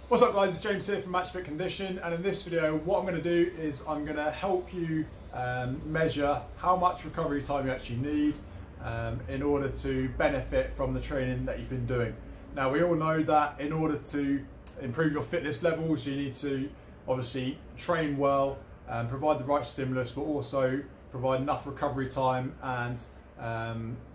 What's up guys, it's James here from Match Fit Condition, and in this video what I'm going to do is I'm going to help you measure how much recovery time you actually need in order to benefit from the training that you've been doing. Now we all know that in order to improve your fitness levels you need to obviously train well, provide the right stimulus, but also provide enough recovery time and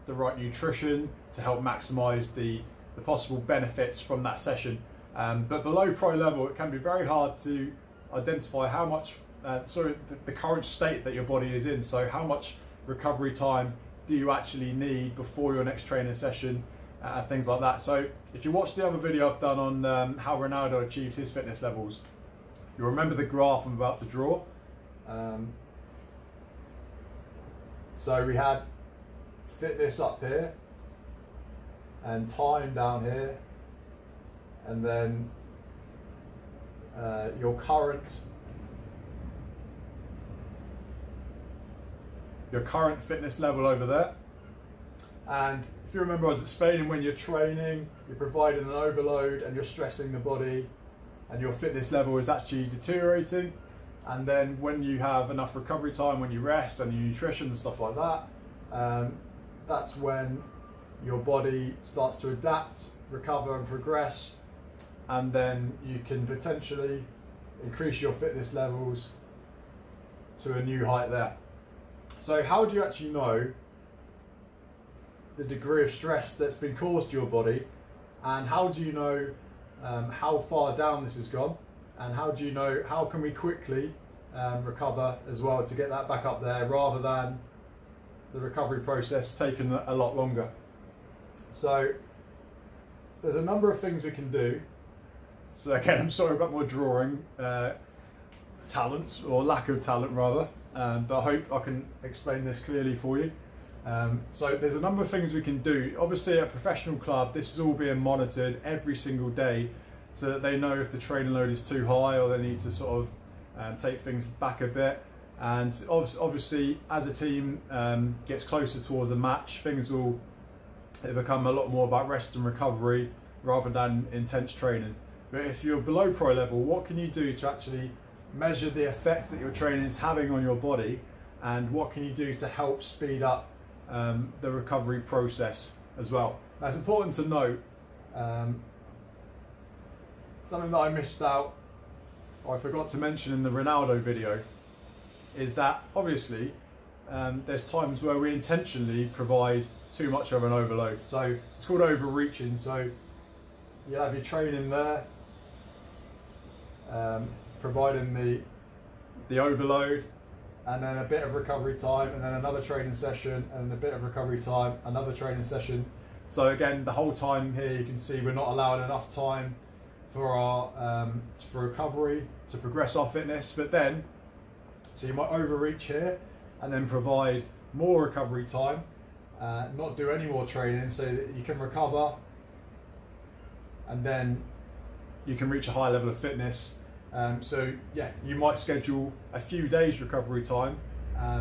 the right nutrition to help maximise the possible benefits from that session. But below pro level it can be very hard to identify how much, the current state that your body is in. So how much recovery time do you actually need before your next training session, things like that. So if you watch the other video I've done on how Ronaldo achieved his fitness levels, you'll remember the graph I'm about to draw. So we had fitness up here and time down here, and then your current fitness level over there. And if you remember, I was explaining when you're training, you're providing an overload and you're stressing the body and your fitness level is actually deteriorating. And then when you have enough recovery time, when you rest and your nutrition and stuff like that, that's when your body starts to adapt, recover and progress, and then you can potentially increase your fitness levels to a new height there. So how do you actually know the degree of stress that's been caused to your body, and how do you know how far down this has gone, and how do you know how can we quickly recover as well to get that back up there, rather than the recovery process taking a lot longer? So there's a number of things we can do. So again, I'm sorry about my drawing talents, or lack of talent rather, but I hope I can explain this clearly for you. So there's a number of things we can do. Obviously at a professional club, this is all being monitored every single day so that they know if the training load is too high or they need to sort of take things back a bit. And obviously as a team gets closer towards a match, things will become a lot more about rest and recovery rather than intense training. But if you're below pro level, what can you do to actually measure the effects that your training is having on your body, and what can you do to help speed up the recovery process as well? Now it's important to note something that I missed out, or I forgot to mention in the Ronaldo video, is that obviously there's times where we intentionally provide too much of an overload. So it's called overreaching. So you have your training there, providing the overload, and then a bit of recovery time, and then another training session, and a bit of recovery time, another training session. So again, the whole time here you can see we're not allowing enough time for our for recovery to progress our fitness. But then, so you might overreach here and then provide more recovery time, not do any more training so that you can recover, and then you can reach a high level of fitness. So yeah, you might schedule a few days recovery time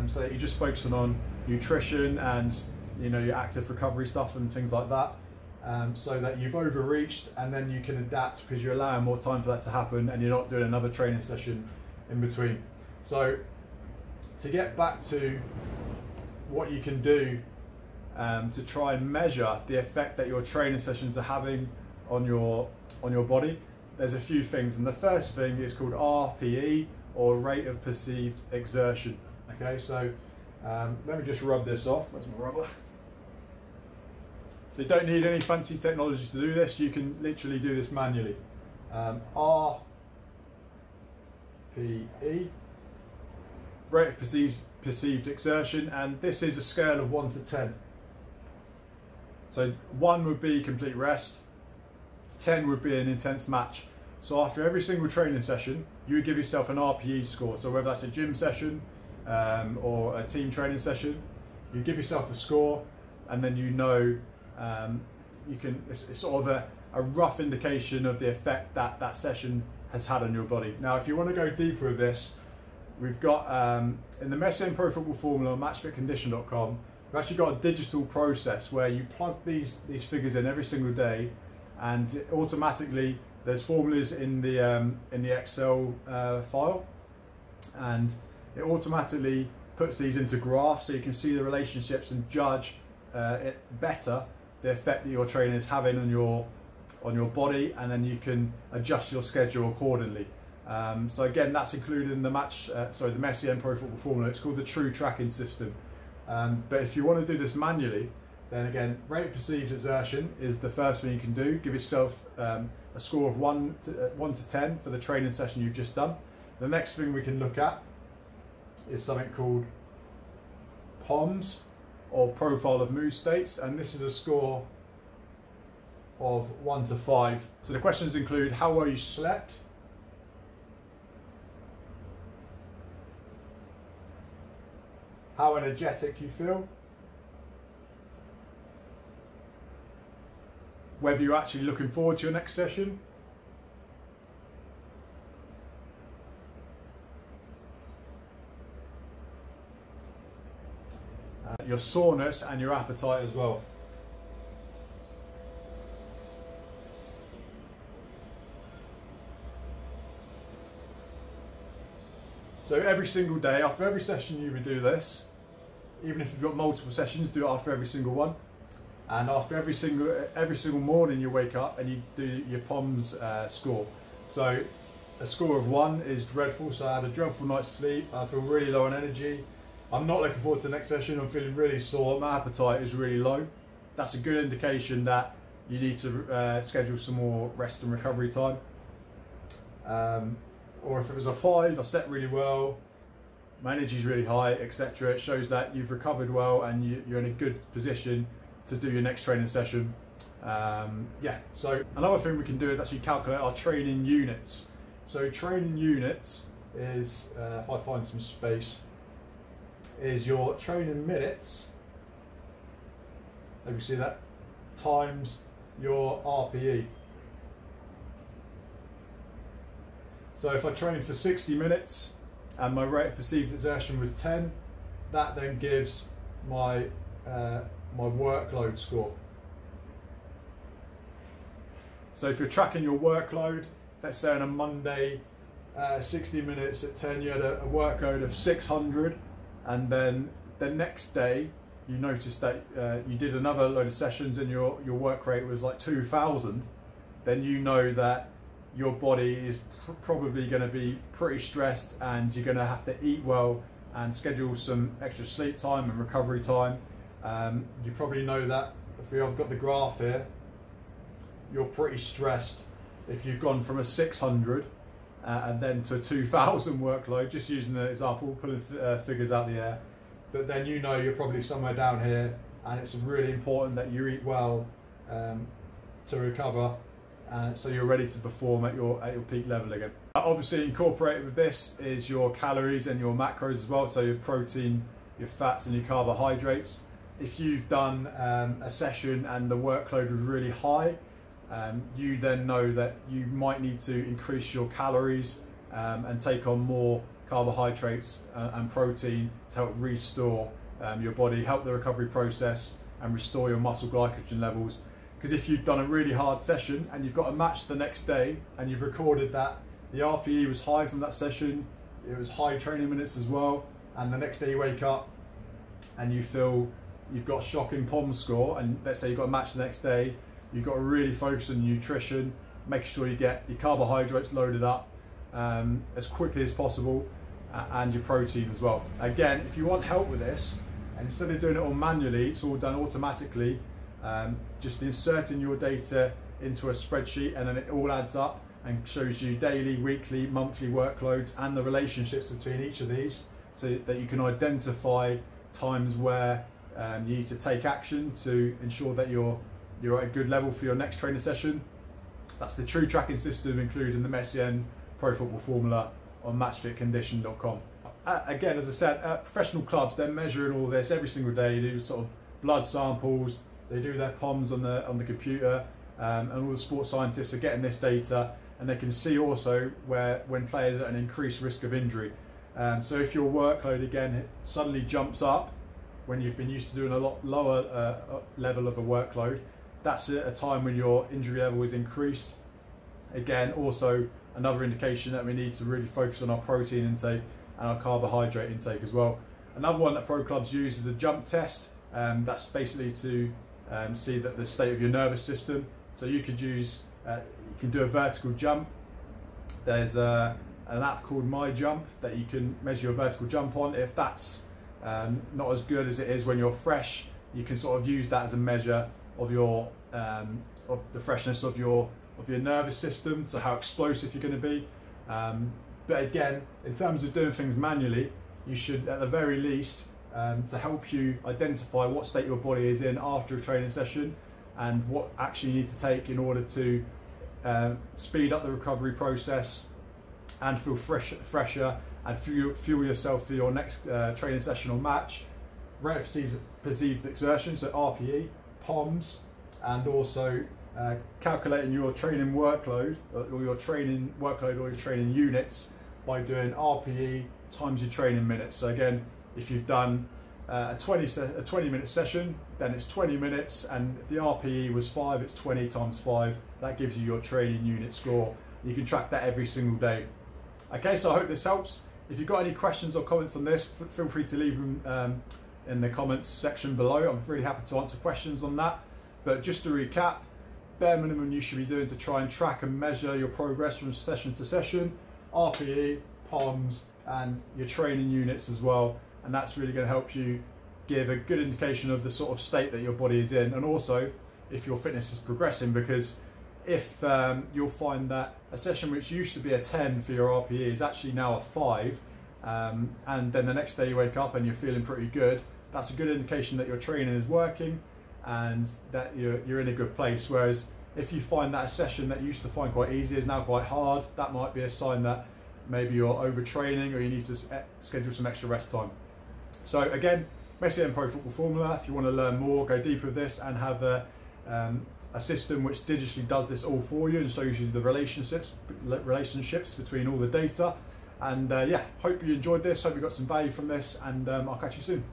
so that you're just focusing on nutrition and your active recovery stuff and things like that, so that you've overreached, and then you can adapt because you're allowing more time for that to happen and you're not doing another training session in between. So to get back to what you can do to try and measure the effect that your training sessions are having on your body, there's a few things, and the first thing is called RPE, or rate of perceived exertion. Okay, so let me just rub this off. Where's my rubber? So you don't need any fancy technology to do this. You can literally do this manually. RPE, rate of perceived exertion, and this is a scale of 1 to 10. So 1 would be complete rest, 10 would be an intense match. So after every single training session, you would give yourself an RPE score. So whether that's a gym session or a team training session, you give yourself a score, and then it's sort of a rough indication of the effect that that session has had on your body. Now if you want to go deeper with this, we've got in the Messier Pro Football Formula on matchfitcondition.com, we've actually got a digital process where you plug these figures in every single day, and it automatically There's formulas in the Excel file, and it automatically puts these into graphs so you can see the relationships and judge it better the effect that your training is having on your body, and then you can adjust your schedule accordingly. So again, that's included in the the Messier Pro Football formula. It's called the True Tracking System. But if you want to do this manually, then again, rate perceived exertion is the first thing you can do. Give yourself a score of 1 to 10 for the training session you've just done. The next thing we can look at is something called POMS, or Profile of Mood States, and this is a score of 1 to 5. So the questions include how well you slept, how energetic you feel, whether you're actually looking forward to your next session, your soreness and your appetite as well. So every single day, after every session you would do this. Even if you've got multiple sessions, do it after every single one. And after every single morning you wake up and you do your POMS score. So a score of 1 is dreadful, so I had a dreadful night's sleep, I feel really low on energy, I'm not looking forward to the next session, I'm feeling really sore, my appetite is really low. That's a good indication that you need to schedule some more rest and recovery time. Or if it was a 5, I slept really well, my energy is really high, etc. It shows that you've recovered well and you're in a good position to do your next training session. Yeah, so another thing we can do is actually calculate our training units. So training units is, if I find some space, is your training minutes, let me see that, times your RPE. So if I trained for 60 minutes and my rate of perceived exertion was 10, that then gives my my workload score. So if you're tracking your workload, let's say on a Monday, 60 minutes at 10, you had a workload of 600, and then the next day you noticed that you did another load of sessions and your work rate was like 2,000, then you know that your body is probably going to be pretty stressed, and you're going to have to eat well and schedule some extra sleep time and recovery time. You probably know that if I've got the graph here, you're pretty stressed if you've gone from a 600 and then to a 2,000 workload, just using the example, pulling figures out the air. But then you know you're probably somewhere down here, and it's really important that you eat well to recover, so you're ready to perform at your peak level again. Obviously incorporated with this is your calories and your macros as well, so your protein, your fats and your carbohydrates. If you've done a session and the workload was really high, you then know that you might need to increase your calories and take on more carbohydrates and protein to help restore your body, help the recovery process and restore your muscle glycogen levels. Because if you've done a really hard session and you've got a match the next day and you've recorded that the RPE was high from that session, it was high training minutes as well, and the next day you wake up and you feel you've got a shocking POMS score, and let's say you've got a match the next day, you've got to really focus on nutrition, making sure you get your carbohydrates loaded up as quickly as possible, and your protein as well. Again, if you want help with this, and instead of doing it all manually, it's all done automatically, just inserting your data into a spreadsheet, and then it all adds up and shows you daily, weekly, monthly workloads and the relationships between each of these, so that you can identify times where you need to take action to ensure that you're at a good level for your next training session. That's the True Tracking System included in the Messier Pro Football formula on matchfitcondition.com. Again, as I said, professional clubs, they're measuring all this every single day. They do sort of blood samples, they do their POMS on the computer, and all the sports scientists are getting this data, and they can see also when players are at an increased risk of injury. So if your workload again suddenly jumps up when you've been used to doing a lot lower level of a workload, that's a time when your injury level is increased, again, also another indication that we need to really focus on our protein intake and our carbohydrate intake as well. Another one that pro clubs use is a jump test. That's basically to see that the state of your nervous system. So you could use, you can do a vertical jump. There's an app called My Jump that you can measure your vertical jump on. If that's not as good as it is when you're fresh, you can sort of use that as a measure of your of the freshness of your nervous system, so how explosive you're going to be. But again, in terms of doing things manually, you should, at the very least, to help you identify what state your body is in after a training session and what action you need to take in order to speed up the recovery process and feel fresher and fuel yourself for your next training session or match. Rate perceived exertion, so RPE, POMS, and also calculating your training workload or your training units by doing RPE times your training minutes. So again, if you've done a 20-minute session, then it's 20 minutes, and if the RPE was 5, it's 20 times 5. That gives you your training unit score. You can track that every single day. Okay, so I hope this helps. If you've got any questions or comments on this, feel free to leave them in the comments section below. I'm really happy to answer questions on that. But just to recap, bare minimum you should be doing to try and track and measure your progress from session to session: RPE, POMS, and your training units as well. And that's really going to help you give a good indication of the sort of state that your body is in, and also if your fitness is progressing, because if you'll find that a session which used to be a 10 for your RPE is actually now a 5, and then the next day you wake up and you're feeling pretty good, that's a good indication that your training is working and that you're in a good place. Whereas if you find that a session that you used to find quite easy is now quite hard, that might be a sign that maybe you're overtraining or you need to schedule some extra rest time. So again, Messi and Pro Football Formula. If you want to learn more, go deeper with this and have a system which digitally does this all for you and shows you the relationships between all the data. And yeah, hope you enjoyed this, hope you got some value from this, and I'll catch you soon.